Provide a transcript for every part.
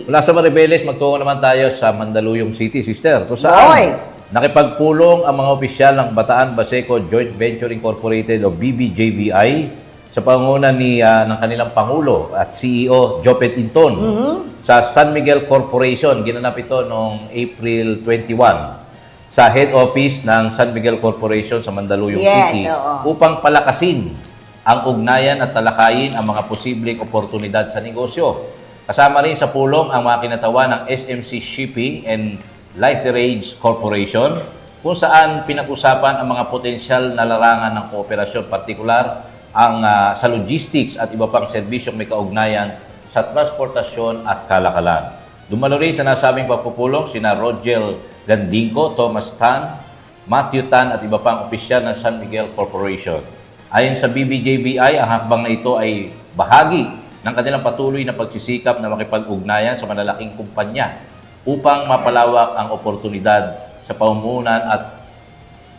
Mula sa Maribeles, magtungo naman tayo sa Mandaluyong City, sister. Kung saan nakipagpulong ang mga opisyal ng Bataan Baseco Joint Venture Incorporated o BBJVI sa pangunguna ng kanilang Pangulo at CEO Jopet Inton sa San Miguel Corporation. Ginanap ito noong April 21 sa head office ng San Miguel Corporation sa Mandaluyong City upang palakasin ang ugnayan at talakayin ang mga posibleng oportunidad sa negosyo. Kasama rin sa pulong ang mga kinatawa ng SMC Shipping and Literates Corporation kung saan pinag-usapan ang mga potensyal na larangan ng kooperasyon, partikular ang sa logistics at iba pang serbisyong may kaugnayan sa transportasyon at kalakalan. Dumalo rin sa nasabing pagpupulong sina Rogel Gandinco, Thomas Tan, Matthew Tan at iba pang opisyal ng San Miguel Corporation. Ayon sa BBJBI, ang hakbang na ito ay bahagi ng kanilang patuloy na pagsisikap na makipag-ugnayan sa malalaking kumpanya upang mapalawak ang oportunidad sa pamumunan at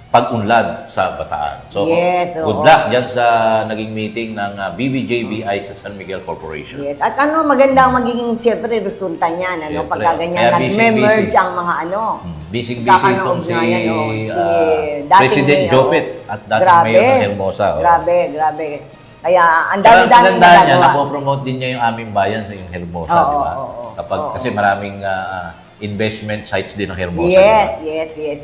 pag-unlad sa Bataan. So, good luck dyan sa naging meeting ng BBJBI sa San Miguel Corporation. Yes. At maganda ang magiging, siyempre, resulta niyan, pagka ganyan, nag-merge ang mga Busy-busy itong si President Jopet at dating Mayor ng Hermosa. Grabe. Kaya, ang dami-dami nagagawa. Niya, napopromote din niya yung aming bayan sa yung Hermosa, di ba? Kasi maraming investment sites din ng Hermosa. Yes.